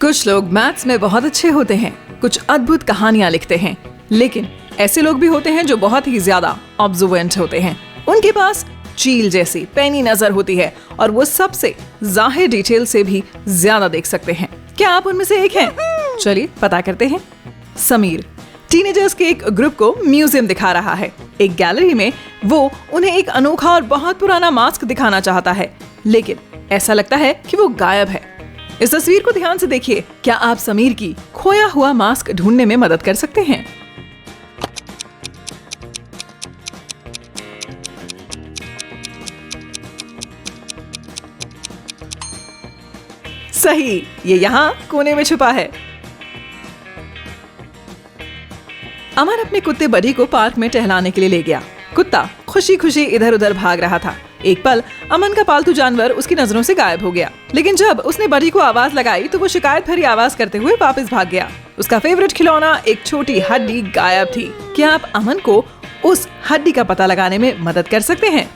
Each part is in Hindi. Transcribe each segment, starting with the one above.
कुछ लोग मैथ्स में बहुत अच्छे होते हैं, कुछ अद्भुत कहानियां लिखते हैं, लेकिन ऐसे लोग भी होते हैं जो बहुत ही ज्यादा ऑब्जर्वेंट होते हैं। उनके पास चील जैसी पैनी नजर होती है और वो सबसे जाहिर डिटेल से भी ज्यादा देख सकते हैं। क्या आप उनमें से एक हैं? चलिए पता करते हैं। समीर टीनेजर्स के एक ग्रुप को म्यूजियम दिखा रहा है। एक गैलरी में वो उन्हें एक अनोखा और बहुत पुराना मास्क दिखाना चाहता है, लेकिन ऐसा लगता है कि वो गायब है। इस तस्वीर को ध्यान से देखिए। क्या आप समीर की खोया हुआ मास्क ढूंढने में मदद कर सकते हैं? सही, ये यहाँ कोने में छुपा है। अमन अपने कुत्ते बडी को पार्क में टहलाने के लिए ले गया। कुत्ता खुशी खुशी इधर उधर भाग रहा था। एक पल अमन का पालतू जानवर उसकी नजरों से गायब हो गया, लेकिन जब उसने बडी को आवाज लगाई तो वो शिकायत भरी आवाज करते हुए वापस भाग गया। उसका फेवरेट खिलौना, एक छोटी हड्डी, गायब थी। क्या आप अमन को उस हड्डी का पता लगाने में मदद कर सकते हैं?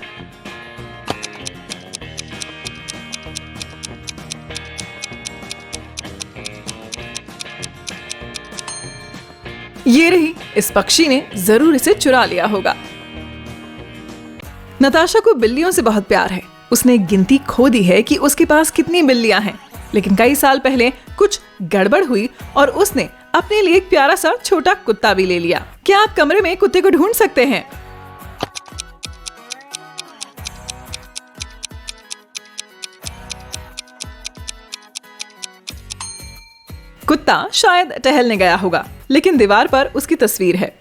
ये रही। इस पक्षी ने जरूर इसे चुरा लिया होगा। नताशा को बिल्लियों से बहुत प्यार है। उसने गिनती खो दी है कि उसके पास कितनी बिल्लियां हैं, लेकिन कई साल पहले कुछ गड़बड़ हुई और उसने अपने लिए एक प्यारा सा छोटा कुत्ता भी ले लिया। क्या आप कमरे में कुत्ते को ढूंढ सकते हैं? कुत्ता शायद टहलने गया होगा, लेकिन दीवार पर उसकी तस्वीर है।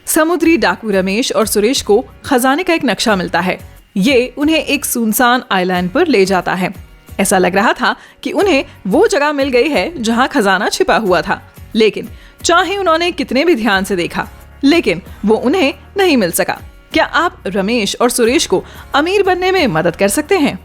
समुद्री डाकू रमेश और सुरेश को खजाने का एक नक्शा मिलता है। ये उन्हें एक सुनसान आइलैंड पर ले जाता है। ऐसा लग रहा था कि उन्हें वो जगह मिल गई है जहां खजाना छिपा हुआ था, लेकिन चाहे उन्होंने कितने भी ध्यान से देखा, लेकिन वो उन्हें नहीं मिल सका। क्या आप रमेश और सुरेश को अमीर बनने में मदद कर सकते हैं?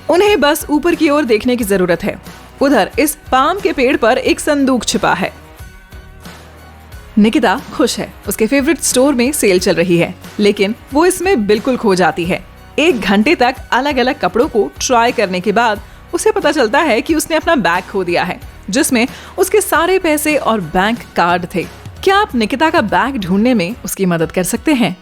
उन्हें बस ऊपर की ओर देखने की जरूरत है। उधर इस पाम के पेड़ पर एक संदूक छिपा है। निकिता खुश है। उसके फेवरेट स्टोर में सेल चल रही है, लेकिन वो इसमें बिल्कुल खो जाती है। 1 घंटे तक अलग अलग कपड़ों को ट्राई करने के बाद उसे पता चलता है कि उसने अपना बैग खो दिया है, जिसमें उसके सारे पैसे और बैंक कार्ड थे। क्या आप निकिता का बैग ढूंढने में उसकी मदद कर सकते हैं?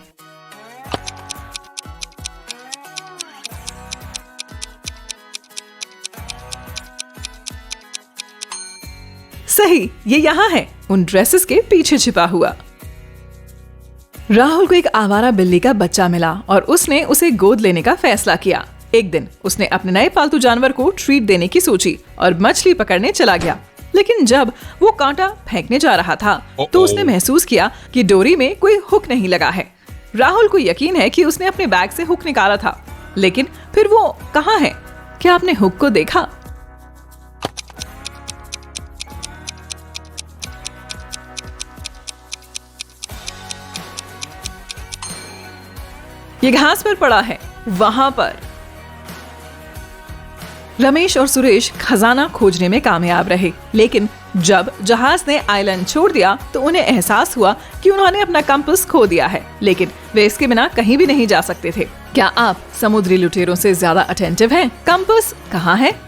सही, ये यहाँ है, उन ड्रेसेस के पीछे छिपा हुआ। राहुल को एक आवारा बिल्ली का बच्चा मिला और उसने उसे गोद लेने का फैसला किया। एक दिन उसने अपने नए पालतू जानवर को ट्रीट देने की सोची और मछली पकड़ने चला गया, लेकिन जब वो कांटा फेंकने जा रहा था तो उसने महसूस किया कि डोरी में कोई हुक नहीं लगा है। राहुल को यकीन है कि उसने अपने बैग से हुक निकाला था, लेकिन फिर वो कहाँ है? क्या आपने हुक को देखा? ये घास पर पड़ा है, वहां पर। रमेश और सुरेश खजाना खोजने में कामयाब रहे, लेकिन जब जहाज ने आइलैंड छोड़ दिया तो उन्हें एहसास हुआ कि उन्होंने अपना कंपास खो दिया है, लेकिन वे इसके बिना कहीं भी नहीं जा सकते थे। क्या आप समुद्री लुटेरों से ज्यादा अटेंटिव हैं? कंपास कहाँ है?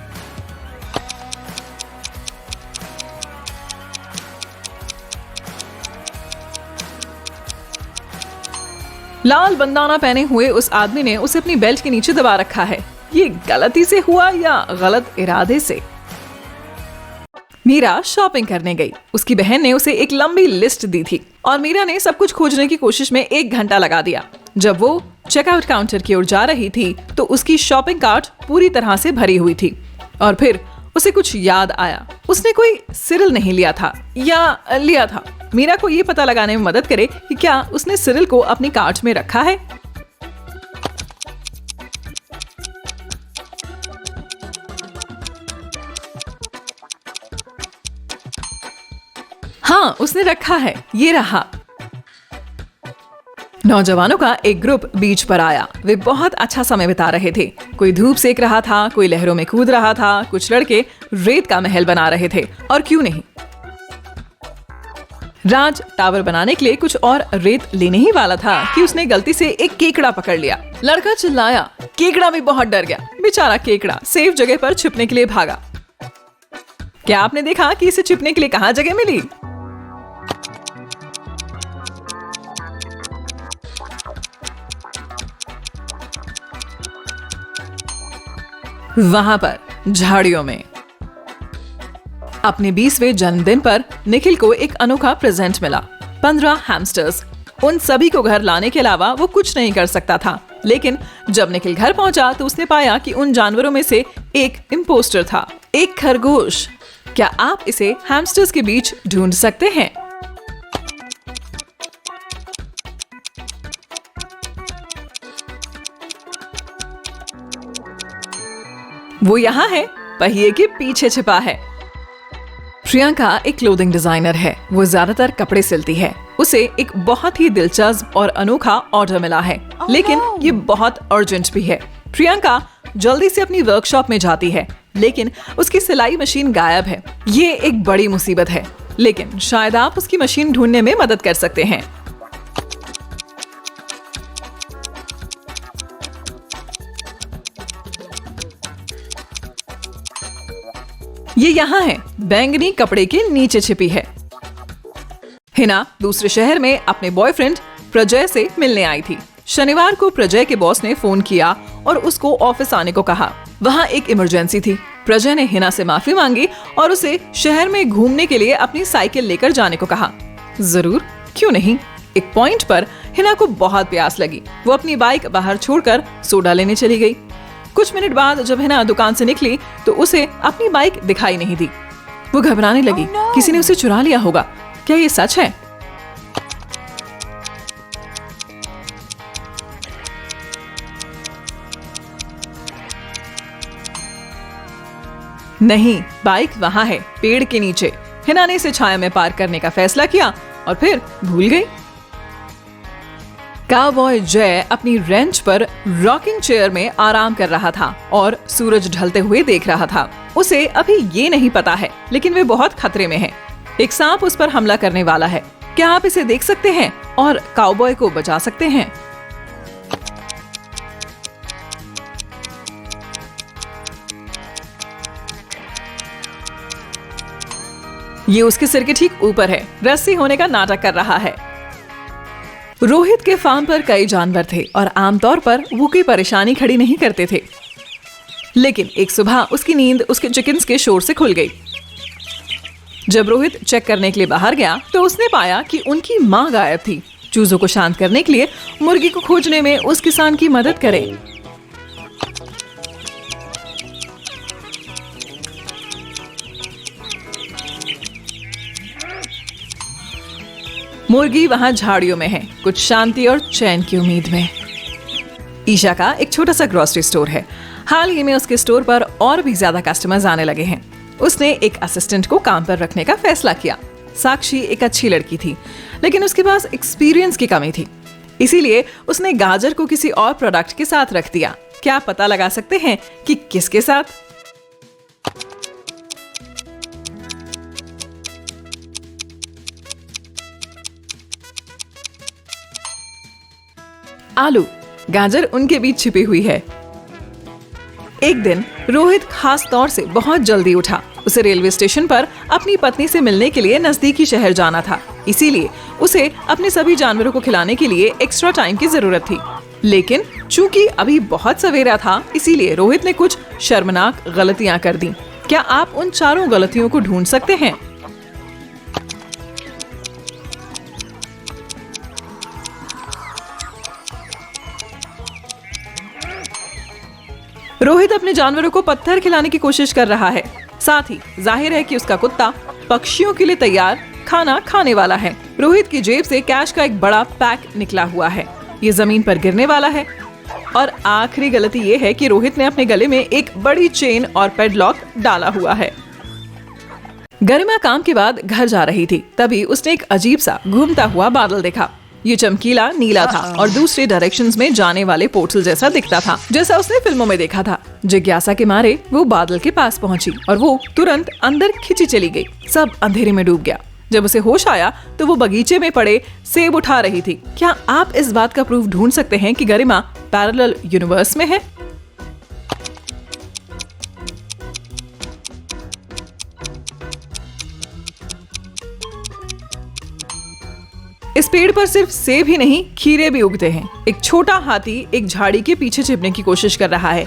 लाल बंदाना पहने हुए उस आदमी ने उसे अपनी बेल्ट के नीचे दबा रखा है। ये गलती से हुआ या गलत इरादे से? मीरा शॉपिंग करने गई। उसकी बहन ने उसे एक लंबी लिस्ट दी थी और मीरा ने सब कुछ खोजने की कोशिश में 1 घंटा लगा दिया। जब वो चेकआउट काउंटर की ओर जा रही थी तो उसकी शॉपिंग कार्ट पूरी तरह से भरी हुई थी और फिर उसे कुछ याद आया। उसने कोई सिरिल नहीं लिया था या लिया था। मीरा को ये पता लगाने में मदद करे कि क्या उसने सिरिल को अपनी कार्ट में रखा है। हाँ, उसने रखा है, ये रहा। नौजवानों का एक ग्रुप बीच पर आया। वे बहुत अच्छा समय बिता रहे थे। कोई धूप सेक रहा था, कोई लहरों में कूद रहा था, कुछ लड़के रेत का महल बना रहे थे, और क्यों नहीं, राज टावर बनाने के लिए कुछ और रेत लेने ही वाला था कि उसने गलती से एक केकड़ा पकड़ लिया। लड़का चिल्लाया, केकड़ा भी बहुत डर गया। बेचारा केकड़ा सेफ जगह पर छिपने के लिए भागा। क्या आपने देखा कि इसे छिपने के लिए कहाँ जगह मिली? वहां पर झाड़ियों में। अपने 20वें जन्मदिन पर निखिल को एक अनोखा प्रेजेंट मिला, 15 हैमस्टर्स। उन सभी को घर लाने के अलावा वो कुछ नहीं कर सकता था। लेकिन जब निखिल घर पहुंचा तो उसने पाया कि उन जानवरों में से एक इम्पोस्टर था, एक खरगोश। क्या आप इसे हैमस्टर्स के बीच ढूंढ सकते हैं? वो यहाँ है, पहिए के पीछे छिपा है। प्रियंका एक क्लोथिंग डिजाइनर है। वो ज्यादातर कपड़े सिलती है। उसे एक बहुत ही दिलचस्प और अनोखा ऑर्डर मिला है, लेकिन ये बहुत अर्जेंट भी है। प्रियंका जल्दी से अपनी वर्कशॉप में जाती है, लेकिन उसकी सिलाई मशीन गायब है। ये एक बड़ी मुसीबत है, लेकिन शायद आप उसकी मशीन ढूंढने में मदद कर सकते हैं। ये यहाँ है, बैंगनी कपड़े के नीचे छिपी है। हिना दूसरे शहर में अपने बॉयफ्रेंड प्रजय से मिलने आई थी। शनिवार को प्रजय के बॉस ने फोन किया और उसको ऑफिस आने को कहा। वहाँ एक इमरजेंसी थी। प्रजय ने हिना से माफी मांगी और उसे शहर में घूमने के लिए अपनी साइकिल लेकर जाने को कहा। जरूर, क्यों नहीं। एक पॉइंट पर हिना को बहुत प्यास लगी। वो अपनी बाइक बाहर छोड़कर सोडा लेने चली गई। कुछ मिनट बाद जब हिना दुकान से निकली तो उसे अपनी बाइक दिखाई नहीं दी। वो घबराने लगी, किसी ने उसे चुरा लिया होगा। क्या ये सच है? नहीं, बाइक वहां है, पेड़ के नीचे। हिना ने इसे छाया में पार्क करने का फैसला किया और फिर भूल गई। काउबॉय जय अपनी रेंच पर रॉकिंग चेयर में आराम कर रहा था और सूरज ढलते हुए देख रहा था। उसे अभी ये नहीं पता है, लेकिन वे बहुत खतरे में है। एक सांप उस पर हमला करने वाला है। क्या आप इसे देख सकते हैं और काउबॉय को बचा सकते हैं? ये उसके सिर के ठीक ऊपर है, रस्सी होने का नाटक कर रहा है। रोहित के फार्म पर कई जानवर थे और आमतौर पर वो कोई परेशानी खड़ी नहीं करते थे। लेकिन एक सुबह उसकी नींद उसके चिकन्स के शोर से खुल गई। जब रोहित चेक करने के लिए बाहर गया तो उसने पाया कि उनकी माँ गायब थी। चूजों को शांत करने के लिए मुर्गी को खोजने में उस किसान की मदद करें। मुर्गी वहां झाड़ियों में है, कुछ शांति और चैन की उम्मीद में। ईशा का एक छोटा सा ग्रोसरी स्टोर है। हाल ही में उसके स्टोर पर और भी ज्यादा कस्टमर्स आने लगे हैं। उसने एक असिस्टेंट को काम पर रखने का फैसला किया। साक्षी एक अच्छी लड़की थी, लेकिन उसके पास एक्सपीरियंस की कमी थी। इसीलिए उसने गाजर को किसी और प्रोडक्ट के साथ रख दिया। क्या आप पता लगा सकते हैं कि किसके साथ? आलू, गाजर उनके बीच छिपी हुई है। एक दिन रोहित खास तौर से बहुत जल्दी उठा। उसे रेलवे स्टेशन पर अपनी पत्नी से मिलने के लिए नजदीकी शहर जाना था। इसीलिए उसे अपने सभी जानवरों को खिलाने के लिए एक्स्ट्रा टाइम की जरूरत थी। लेकिन चूंकि अभी बहुत सवेरा था, इसीलिए रोहित ने कुछ शर्मनाक गलतियां कर दी। क्या आप उन चारों गलतियों को ढूंढ सकते हैं? रोहित अपने जानवरों को पत्थर खिलाने की कोशिश कर रहा है। साथ ही जाहिर है कि उसका कुत्ता पक्षियों के लिए तैयार खाना खाने वाला है। रोहित की जेब से कैश का एक बड़ा पैक निकला हुआ है। ये जमीन पर गिरने वाला है। और आखिरी गलती ये है कि रोहित ने अपने गले में एक बड़ी चेन और पेडलॉक डाला हुआ है। गरिमा काम के बाद घर जा रही थी, तभी उसने एक अजीब सा घूमता हुआ बादल देखा। ये चमकीला नीला था और दूसरे डायरेक्शंस में जाने वाले पोर्टल जैसा दिखता था, जैसा उसने फिल्मों में देखा था। जिज्ञासा के मारे वो बादल के पास पहुंची और वो तुरंत अंदर खिंची चली गई। सब अंधेरे में डूब गया। जब उसे होश आया तो वो बगीचे में पड़े सेब उठा रही थी। क्या आप इस बात का प्रूफ ढूंढ सकते हैं कि गरिमा पैरेलल यूनिवर्स में है? इस पेड़ पर सिर्फ सेब ही नहीं, खीरे भी उगते हैं। एक छोटा हाथी एक झाड़ी के पीछे छिपने की कोशिश कर रहा है।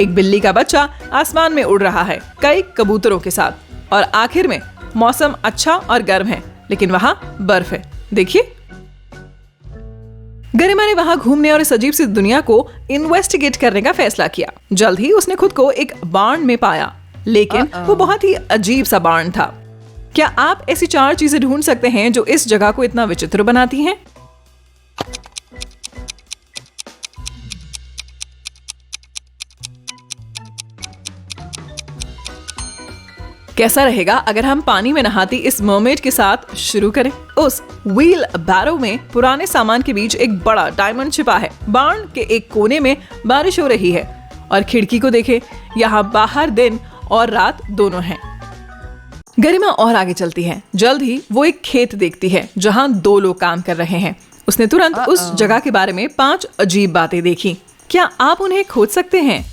एक बिल्ली का बच्चा आसमान में उड़ रहा है कई कबूतरों के साथ। और आखिर में मौसम अच्छा और गर्म है, लेकिन वहां बर्फ है। देखिए, गरिमा ने वहां घूमने और इस अजीब सी दुनिया को इन्वेस्टिगेट करने का फैसला किया। जल्द ही उसने खुद को एक बार्न में पाया, लेकिन वो बहुत ही अजीब सा बार्न था। क्या आप ऐसी 4 चीजें ढूंढ सकते हैं जो इस जगह को इतना विचित्र बनाती हैं? कैसा रहेगा अगर हम पानी में नहाती इस मरमेड के साथ शुरू करें? उस व्हील बैरो में पुराने सामान के बीच एक बड़ा डायमंड छिपा है। बार्न के एक कोने में बारिश हो रही है और खिड़की को देखें, यहाँ बाहर दिन और रात दोनों हैं। गरिमा और आगे चलती है। जल्द ही वो एक खेत देखती है जहां 2 लोग काम कर रहे हैं। उसने तुरंत उस जगह के बारे में 5 अजीब बातें देखी। क्या आप उन्हें खोज सकते हैं?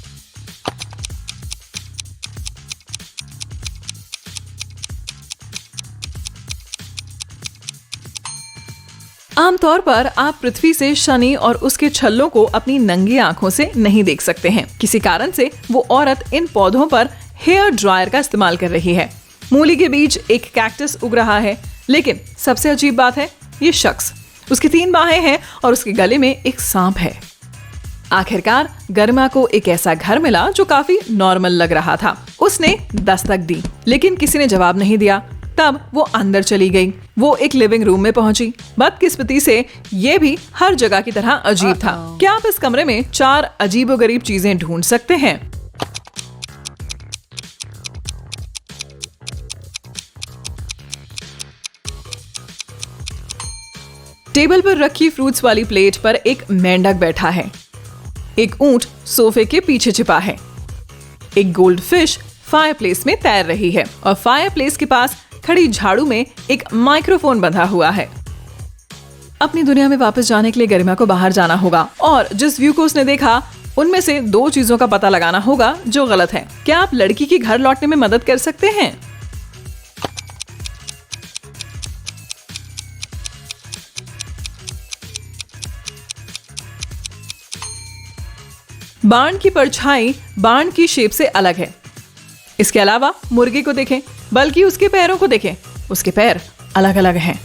आमतौर पर आप पृथ्वी से शनि और उसके छल्लों को अपनी नंगी आंखों से नहीं देख सकते हैं। किसी कारण से वो औरत इन पौधों पर हेयर ड्रायर का इस्तेमाल कर रही है। मूली के बीच एक कैक्टस उग रहा है, लेकिन सबसे अजीब बात है ये शख्स। उसकी 3 बाहें हैं और उसके गले में एक सांप है। आखिरकार गरिमा को एक ऐसा घर मिला जो काफी नॉर्मल लग रहा था। उसने दस्तक दी, लेकिन किसी ने जवाब नहीं दिया। तब वो अंदर चली गई। वो एक लिविंग रूम में पहुंची। बदकिस्मती से ये भी हर जगह की तरह अजीब था। क्या आप इस कमरे में 4 अजीबोगरीब चीजें ढूंढ सकते हैं? टेबल पर रखी फ्रूट्स वाली प्लेट पर एक मेंढक बैठा है। एक ऊंट सोफे के पीछे छिपा है। एक गोल्ड फिश फायरप्लेस में तैर रही है और फायरप्लेस के पास खड़ी झाड़ू में एक माइक्रोफोन बंधा हुआ है। अपनी दुनिया में वापस जाने के लिए गरिमा को बाहर जाना होगा और जिस व्यू को उसने देखा उनमें से 2 चीजों का पता लगाना होगा जो गलत है। क्या आप लड़की की घर लौटने में मदद कर सकते हैं? बार्न की परछाई बार्न की शेप से अलग है। इसके अलावा मुर्गे को देखें, बल्कि उसके पैरों को देखें, उसके पैर अलग अलग हैं।